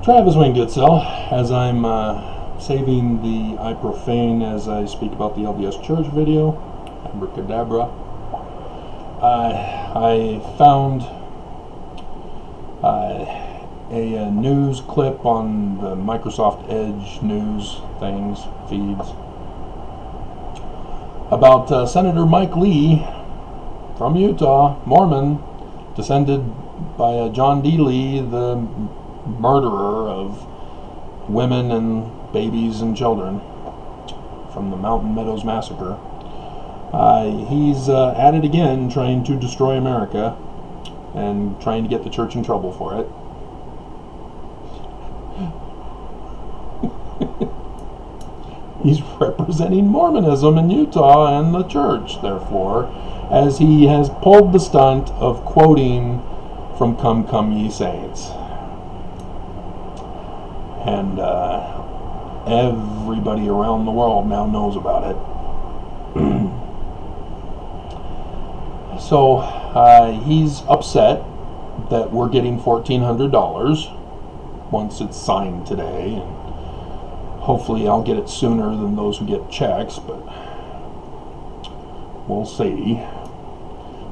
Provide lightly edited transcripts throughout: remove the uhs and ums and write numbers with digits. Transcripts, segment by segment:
Travis Wayne Goodsell, as I'm saving the I profane as I speak about the LDS Church video, abracadabra, I found a news clip on the Microsoft Edge news feeds, about Senator Mike Lee from Utah, Mormon, descended by John D. Lee, the murderer of women and babies and children from the Mountain Meadows Massacre. He's at it again, trying to destroy America and trying to get the church in trouble for it. He's representing Mormonism in Utah and the church, therefore, as he has pulled the stunt of quoting from Come, Come Ye Saints. And everybody around the world now knows about it. So he's upset that we're getting $1,400 once it's signed today, and hopefully I'll get it sooner than those who get checks, but we'll see.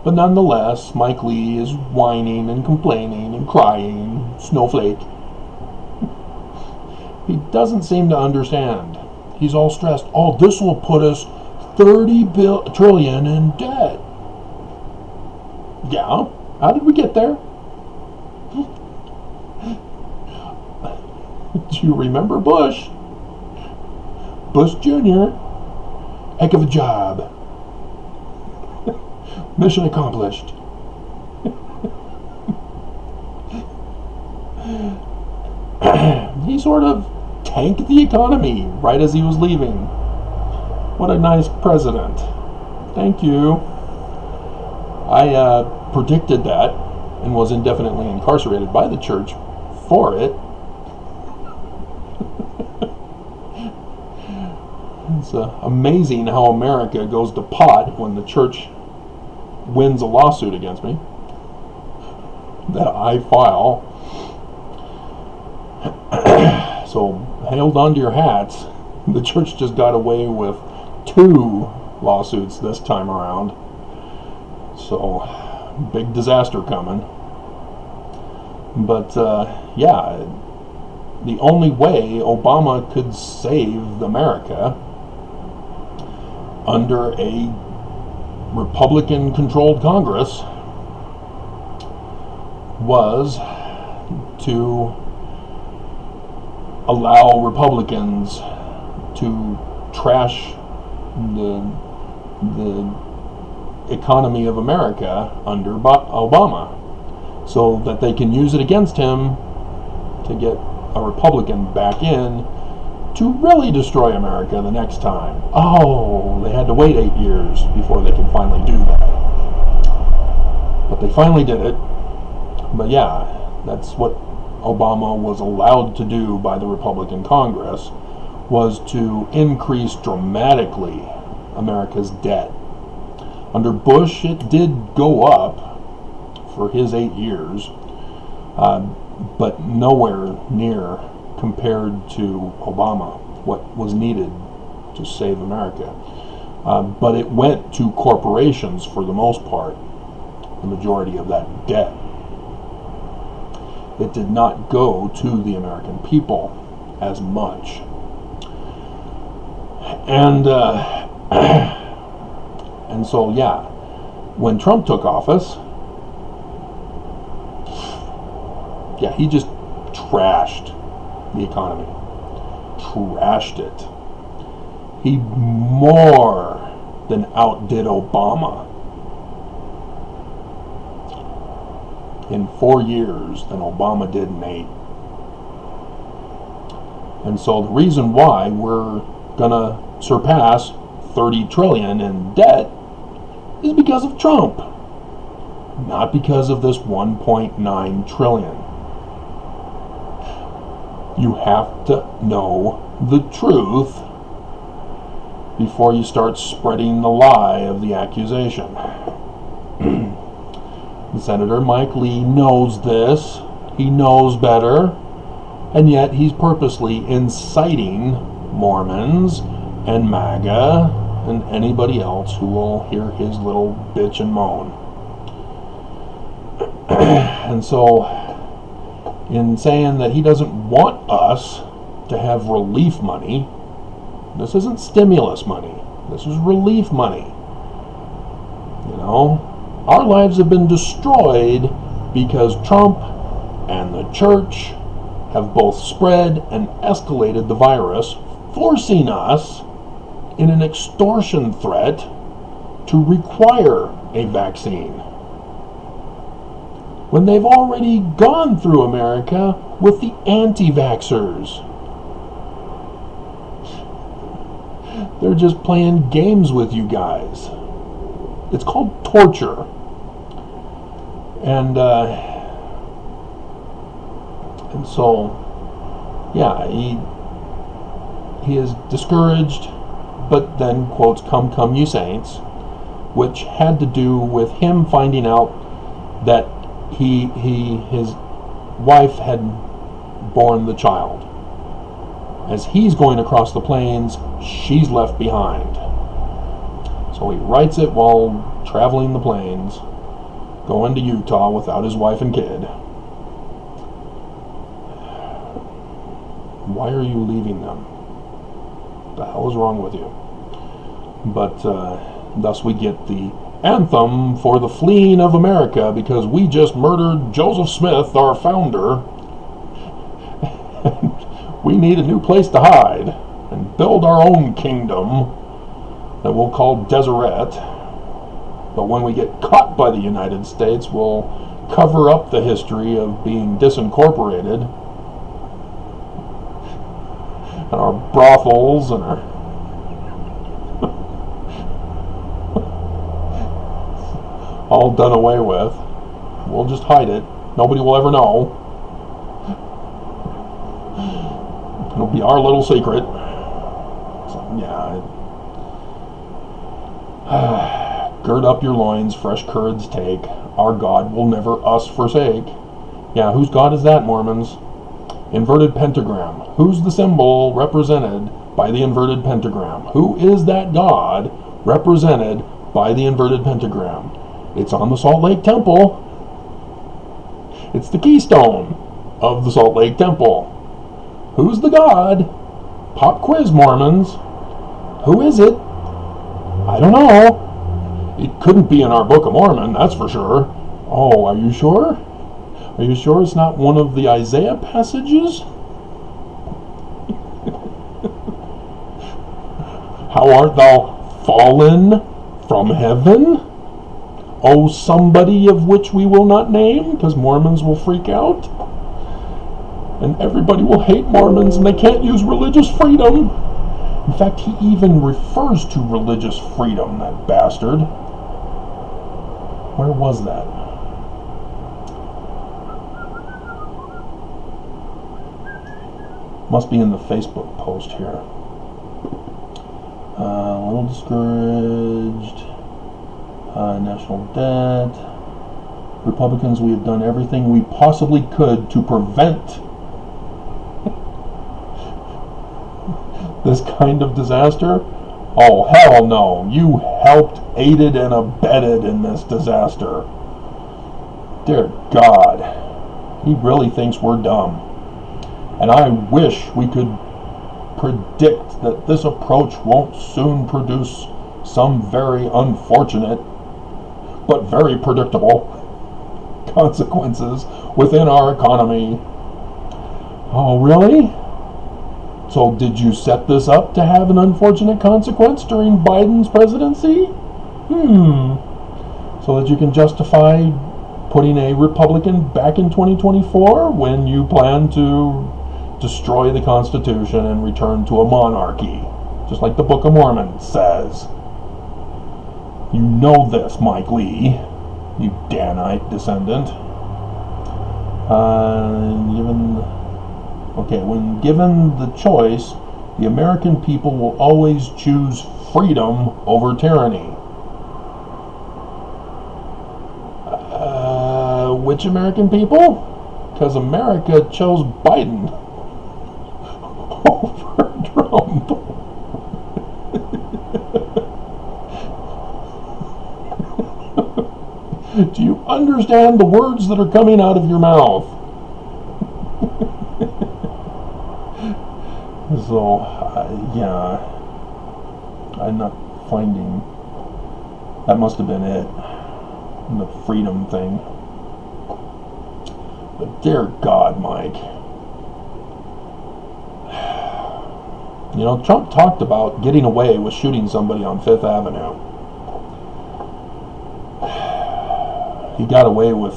But nonetheless, Mike Lee is whining and complaining and crying, snowflake. He doesn't seem to understand. He's all stressed. Oh, this will put us $30 trillion in debt. Yeah, how did we get there? Do you remember Bush? Bush Jr. Heck of a job. Mission accomplished. He sort of tanked the economy right as he was leaving. What a nice president. Thank you. I predicted that and was indefinitely incarcerated by the church for it. It's amazing how America goes to pot when the church wins a lawsuit against me that I file. So hold on to your hats. The church just got away with 2 lawsuits this time around. So big disaster coming. But yeah, the only way Obama could save America under a Republican-controlled Congress was to allow Republicans to trash the economy of America under Obama, so that they can use it against him to get a Republican back in to really destroy America the next time. Oh, they had to wait 8 years before they can finally do that. But they finally did it. But yeah, that's what Obama was allowed to do by the Republican Congress, was to increase dramatically America's debt. Under Bush, it did go up for his 8 years, but nowhere near compared to Obama, what was needed to save America. But it went to corporations for the most part, the majority of that debt. It did not go to the American people as much. And and so, yeah, when Trump took office, yeah, he just trashed the economy. Trashed it. He more than outdid Obama in 4 years than Obama did in 8. And so the reason why we're gonna surpass 30 trillion in debt is because of Trump, not because of this 1.9 trillion. You have to know the truth before you start spreading the lie of the accusation. Senator Mike Lee knows this. He knows better. And yet he's purposely inciting Mormons and MAGA and anybody else who will hear his little bitch and moan. And so, in saying that he doesn't want us to have relief money, this isn't stimulus money, this is relief money. You know, our lives have been destroyed because Trump and the church have both spread and escalated the virus, forcing us in an extortion threat to require a vaccine, when they've already gone through America with the anti-vaxxers. They're just playing games with you guys. It's called torture. And so, yeah, he is discouraged, but then quotes, "Come, come, you saints," which had to do with him finding out that his wife had borne the child. As he's going across the plains, she's left behind. So he writes it while traveling the plains, going to Utah without his wife and kid. Why are you leaving them? What the hell is wrong with you? But thus we get the anthem for the fleeing of America, because we just murdered Joseph Smith, our founder. We need a new place to hide and build our own kingdom that we'll call Deseret. But when we get caught by the United States, we'll cover up the history of being disincorporated, and our brothels and our all done away with. We'll just hide it. Nobody will ever know. It'll be our little secret. So, yeah. Gird up your loins, fresh curds take. Our God will never us forsake. Yeah, whose God is that, Mormons? Inverted pentagram. Who's the symbol represented by the inverted pentagram? Who is that God represented by the inverted pentagram? It's on the Salt Lake Temple. It's the keystone of the Salt Lake Temple. Who's the God? Pop quiz, Mormons. Who is it? I don't know. It couldn't be in our Book of Mormon, that's for sure. Oh, are you sure? Are you sure it's not one of the Isaiah passages? How art thou fallen from heaven? Oh, somebody of which we will not name, because Mormons will freak out. And everybody will hate Mormons, and they can't use religious freedom. In fact, he even refers to religious freedom, that bastard. Where was that? Must be in the Facebook post here. A little discouraged. National debt. Republicans, we have done everything we possibly could to prevent this kind of disaster. Oh, hell no. You helped, aided, and abetted in this disaster. Dear God. He really thinks we're dumb. And I wish we could predict that this approach won't soon produce some very unfortunate but very predictable consequences within our economy. Oh, really? So did you set this up to have an unfortunate consequence during Biden's presidency? So that you can justify putting a Republican back in 2024 when you plan to destroy the Constitution and return to a monarchy, just like the Book of Mormon says. You know this, Mike Lee, you Danite descendant. When given the choice, the American people will always choose freedom over tyranny. Which American people? Because America chose Biden. Do you understand the words that are coming out of your mouth? So, yeah, I'm not finding, that must have been it, the freedom thing. But dear God, Mike, you know, Trump talked about getting away with shooting somebody on Fifth Avenue. He got away with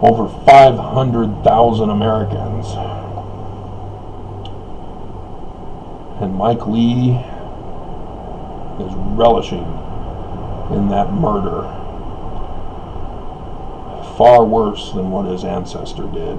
over 500,000 Americans. And Mike Lee is relishing in that murder. Far worse than what his ancestor did.